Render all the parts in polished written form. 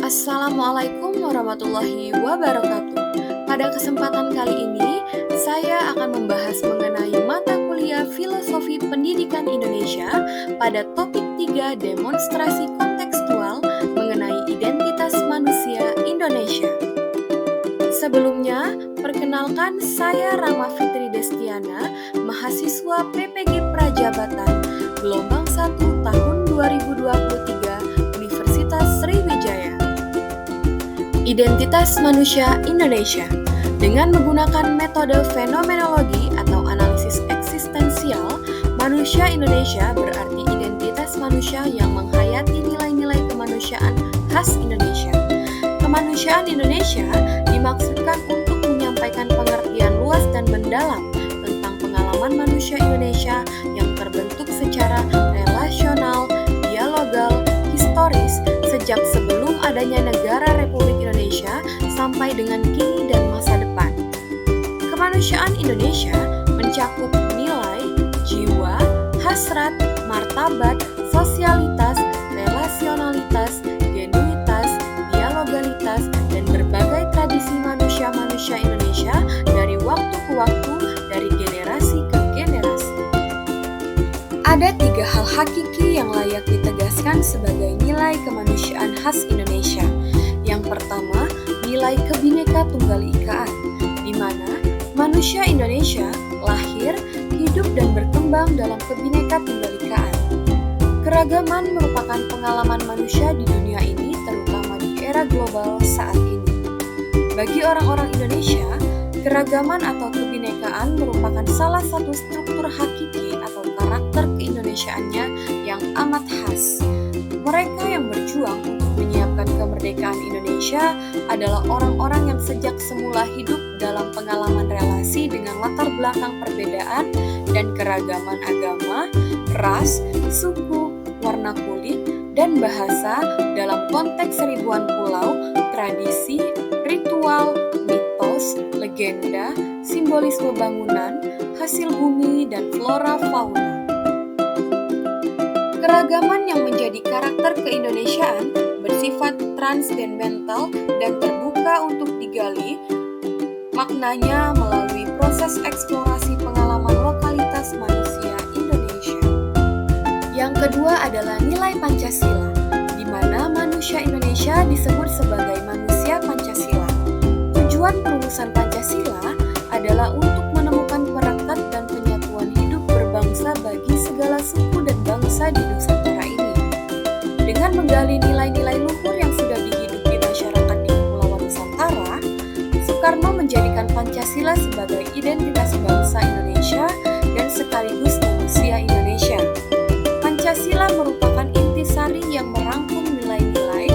Assalamualaikum warahmatullahi wabarakatuh. Pada kesempatan kali ini, saya akan membahas mengenai mata kuliah Filosofi Pendidikan Indonesia pada topik 3 demonstrasi kontekstual mengenai identitas manusia Indonesia. Sebelumnya, perkenalkan saya Rama Fitri Destiana, mahasiswa PPG Prajabatan, gelombang 1 tahun 2023, Universitas Sriwijaya. Identitas manusia Indonesia dengan menggunakan metode fenomenologi atau analisis eksistensial, manusia Indonesia berarti identitas manusia yang menghayati nilai-nilai kemanusiaan khas Indonesia. Kemanusiaan Indonesia dimaksudkan untuk menyampaikan pengertian luas dan mendalam tentang pengalaman manusia Indonesia yang terbentuk secara relasional, dialogal, historis, sejak sebelum adanya negara Republik Indonesia sampai dengan kini dan masa depan. Kemanusiaan Indonesia mencakup nilai, jiwa, hasrat, martabat, sosialitas, relasionalitas, genuitas, dialogalitas, dan berbagai tradisi manusia-manusia Indonesia dari waktu ke waktu, dari generasi ke generasi. Ada 3 hal hakiki yang layak ditegaskan sebagai nilai kemanusiaan khas Indonesia. Yang pertama, nilai Kebhinneka Tunggal Ikaan, di mana manusia Indonesia lahir, hidup, dan berkembang dalam Kebhinneka Tunggal Ikaan. Keragaman merupakan pengalaman manusia di dunia ini, terutama di era global saat ini. Bagi orang-orang Indonesia, keragaman atau kebinekaan merupakan salah satu struktur hakiki atau karakter keindonesiaannya yang amat khas. Mereka yang berjuang untuk menyiapkan kemerdekaan Indonesia adalah orang-orang yang sejak semula hidup dalam pengalaman relasi dengan latar belakang perbedaan dan keragaman agama, ras, suku, warna kulit, dan bahasa dalam konteks ribuan pulau, tradisi, ritual, mitos, legenda, simbolisme bangunan, hasil bumi, dan flora fauna. Keragaman yang menjadi karakter keindonesiaan bersifat transdendental dan terbuka untuk digali maknanya melalui proses eksplorasi pengalaman lokalitas manusia Indonesia. Yang kedua adalah nilai Pancasila, di mana manusia Indonesia disebut sebagai manusia Pancasila. Tujuan perumusan Pancasila adalah untuk menemukan perekat dan penyatuan hidup berbangsa bagi segala suku dan bangsa di Nusantara ini. Dengan menggali nilai-nilai luhur yang sudah dihidupi masyarakat di Kepulauan Nusantara, Soekarno menjadikan Pancasila sebagai identitas bangsa Indonesia dan sekaligus manusia Indonesia. Pancasila merupakan intisari yang merangkum nilai-nilai,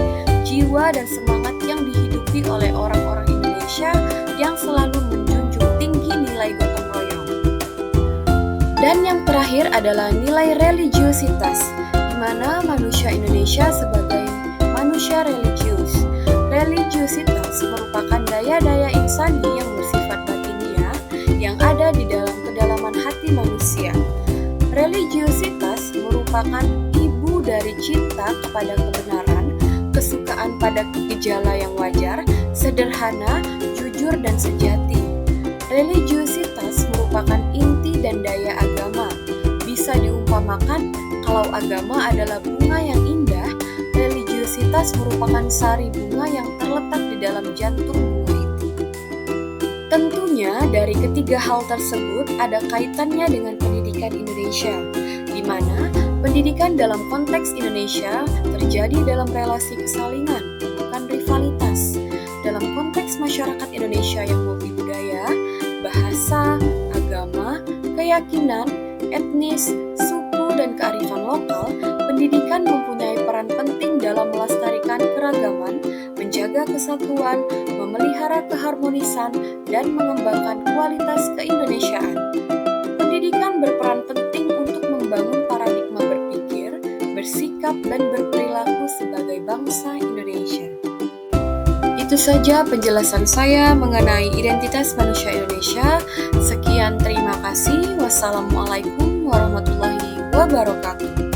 jiwa, dan semangat yang dihidupi oleh orang-orang Indonesia yang selalu menjunjung tinggi nilai gotong royong. Dan yang terakhir adalah nilai religiositas, di mana manusia Indonesia sebagai manusia religius. Religiositas merupakan daya-daya insani yang bersifat batiniah yang ada di dalam kedalaman hati manusia. Religiositas merupakan ibu dari cinta kepada kebenaran, kesukaan pada gejala yang wajar, sederhana, jujur, dan sejati. Religiositas merupakan inti dan daya agama. Bisa diumpamakan, kalau agama adalah bunga yang indah, religiositas merupakan sari bunga yang terletak di dalam jantung bunga itu. Tentunya dari ketiga hal tersebut ada kaitannya dengan pendidikan Indonesia, di mana pendidikan dalam konteks Indonesia terjadi dalam relasi kesalingan, bukan rivalitas. Dalam konteks masyarakat Indonesia yang multibudaya, bahasa, agama, keyakinan, etnis, suku, dan kearifan lokal, pendidikan mempunyai peran penting dalam melestarikan keragaman, menjaga kesatuan, memelihara keharmonisan, dan mengembangkan kualitas keindonesiaan. Pendidikan berperan penting untuk membangun paradigma berpikir, bersikap, dan berperilaku sebagai bangsa Indonesia. Itu saja penjelasan saya mengenai identitas manusia Indonesia. Sekian, terima kasih. Wassalamualaikum warahmatullahi wabarakatuh.